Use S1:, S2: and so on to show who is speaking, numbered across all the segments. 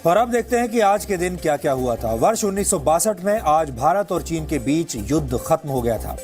S1: और अब देखते हैं कि आज के दिन क्या क्या हुआ था। वर्ष 1962 में आज भारत और चीन के बीच युद्ध खत्म हो गया था।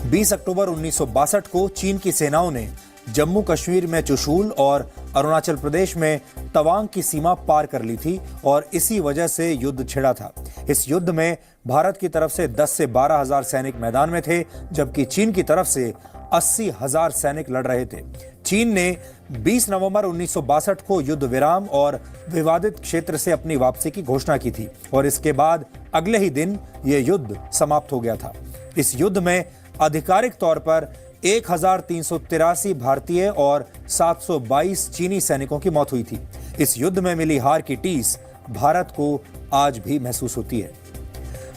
S1: 20 अक्टूबर 1962 को चीन की सेनाओं ने जम्मू कश्मीर में चुशूल और अरुणाचल प्रदेश में तवांग की सीमा पार कर ली थी और इसी वजह से युद्ध छिड़ा था। इस युद्ध में भारत की तरफ से 10 से 12 हजार सैनिक मैदान में थे, जबकि चीन की तरफ से 80,000 सैनिक लड़ रहे थे। चीन ने 20 नवंबर 1962 को युद्ध विराम और विवादित क्षेत्र से अपनी वापसी की घोषणा की थी और इसके बाद अगले ही दिन यह युद्ध समाप्त हो गया था। इस युद्ध में आधिकारिक तौर पर 1383 भारतीय और 722 चीनी सैनिकों की मौत हुई थी। इस युद्ध में मिली हार की टीस भारत को आज भी महसूस होती है।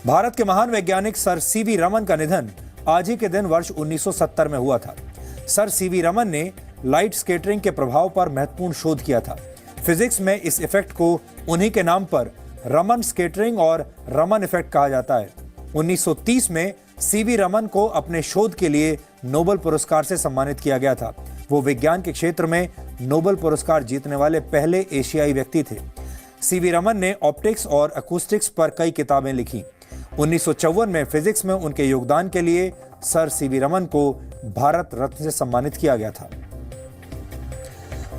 S1: भारत के महान वैज्ञानिक सर सीवी रमन का निधन आज ही के दिन वर्ष 1970 में हुआ था। सर सीवी रमन ने लाइट स्कैटरिंग के प्रभाव पर महत्वपूर्ण शोध किया था। फिजिक्स में इस इफेक्ट को उन्हीं के नाम पर रमन स्कैटरिंग और रमन इफेक्ट कहा जाता है। 1930 में सीवी रमन को अपने शोध के लिए नोबेल पुरस्कार से सम्मानित किया गया था। वो विज्ञान के क्षेत्र में नोबेल पुरस्कार जीतने वाले पहले एशियाई व्यक्ति थे। सीवी रमन ने ऑप्टिक्स और अकूस्टिक्स पर कई किताबें लिखी। 1954 में फिजिक्स में उनके योगदान के लिए सर सीवी रमन को भारत रत्न से सम्मानित किया गया था।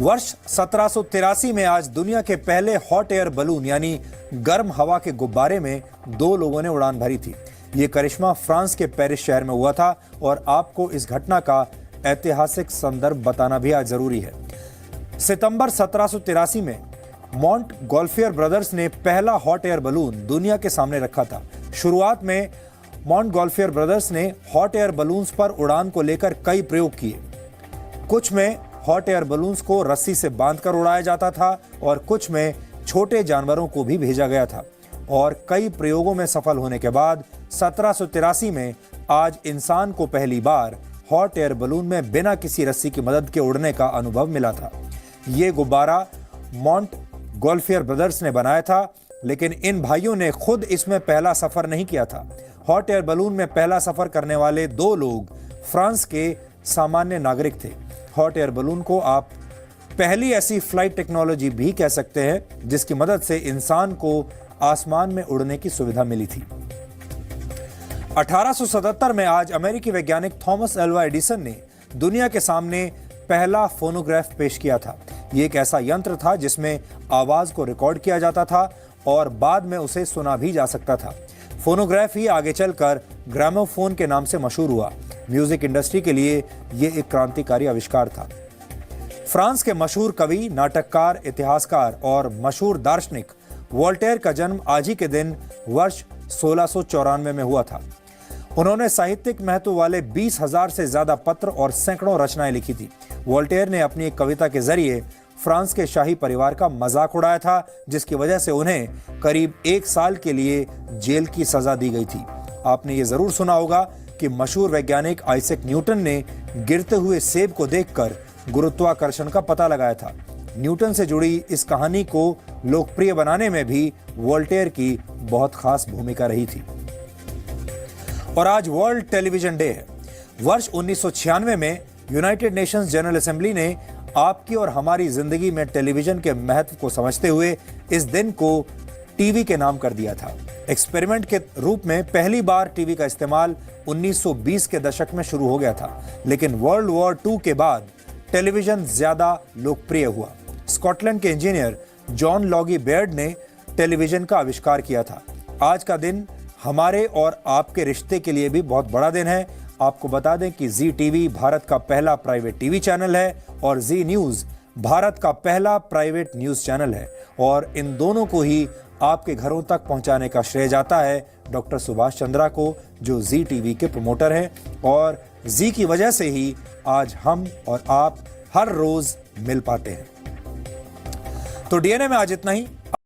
S1: वर्ष 1783 में आज दुनिया के पहले हॉट एयर बलून यानी गर्म हवा के गुब्बारे में 2 लोगों ने उड़ान भरी थी। ये करिश्मा फ्रांस के पेरिस शहर में हुआ था और आपको इस घटना का ऐतिहासिक संदर्भ बताना भी आज जरूरी है। सितंबर 1783 में मॉन्ट गॉल्फियर ब्रदर्स ने पहला हॉट एयर बलून दुनिया के सामने रखा था। शुरुआत में मॉन्ट गॉल्फियर ब्रदर्स ने हॉट एयर बलून्स पर उड़ान को लेकर कई प्रयोग किए। कुछ में हॉट एयर बलून्स को रस्सी से बांधकर उड़ाया जाता था और कुछ में छोटे जानवरों को भी भेजा गया था और कई प्रयोगों में सफल होने के बाद 1783 में आज इंसान को पहली बार हॉट एयर बलून में बिना किसी रस्सी की मदद के उड़ने का अनुभव मिला था। ये गुब्बारा मॉन्ट गॉल्फियर ब्रदर्स ने बनाया था, लेकिन इन भाइयों ने खुद इसमें पहला सफर नहीं किया था। हॉट एयर बलून में पहला सफर करने वाले 2 लोग फ्रांस के सामान्य नागरिक थे। हॉट एयर बलून को आप पहली ऐसी फ्लाइट टेक्नोलॉजी भी कह सकते हैं जिसकी मदद से इंसान को आसमान में उड़ने की सुविधा मिली थी। 1877 में आज अमेरिकी वैज्ञानिक थॉमस एल्वा एडिसन ने दुनिया के सामने पहला फोनोग्राफ पेश किया था। ये एक ऐसा यंत्र था जिसमें आवाज को रिकॉर्ड किया जाता था और बाद में उसे सुना भी जा सकता था। फोनोग्राफ ही आगे चलकर ग्रामोफोन के नाम से मशहूर हुआ। म्यूजिक इंडस्ट्री के लिए यह एक क्रांतिकारी आविष्कार था। फ्रांस के मशहूर कवि, नाटककार, इतिहासकार और मशहूर दार्शनिक वोल्टेयर का जन्म आज ही के दिन वर्ष 1694 में हुआ था। उन्होंने साहित्यिक महत्व वाले 20,000 से ज्यादा पत्र और सैकड़ों रचनाएं लिखी थी। वोल्टेयर ने अपनी एक कविता के जरिए फ्रांस के शाही परिवार का मजाक उड़ाया था, जिसकी वजह से उन्हें करीब 1 साल के लिए जेल की सजा दी गई थी। आपने ये जरूर सुना होगा कि मशहूर वैज्ञानिक आइजैक न्यूटन ने गिरते हुए सेब को देखकर गुरुत्वाकर्षण का पता लगाया था। न्यूटन से जुड़ी इस कहानी को लोकप्रिय बनाने में भी वोल्टेयर की बहुत खास भूमिका रही थी। और आज वर्ल्ड टेलीविजन डे है। वर्ष 1996 में यूनाइटेड नेशंस जनरल असेंबली ने आपकी और हमारी जिंदगी में टेलीविजन के महत्व को समझते हुए इस दिन को टीवी के नाम कर दिया था। एक्सपेरिमेंट के रूप में पहली बार टीवी का इस्तेमाल 1920 के दशक में शुरू हो गया था, लेकिन वर्ल्ड वॉर 2 के बाद टेलीविजन ज्यादा लोकप्रिय हुआ। स्कॉटलैंड के इंजीनियर जॉन लॉगी बेयर्ड ने टेलीविजन का आविष्कार किया था। आज का दिन हमारे और आपके रिश्ते के लिए भी बहुत बड़ा दिन है। आपको बता दें कि जी टीवी भारत का पहला प्राइवेट टीवी चैनल है और जी न्यूज भारत का पहला प्राइवेट न्यूज चैनल है और इन दोनों को ही आपके घरों तक पहुंचाने का श्रेय जाता है डॉक्टर सुभाष चंद्रा को, जो जी टीवी के प्रमोटर हैं। और जी की वजह से ही आज हम और आप हर रोज मिल पाते हैं। तो डीएनए में आज इतना ही।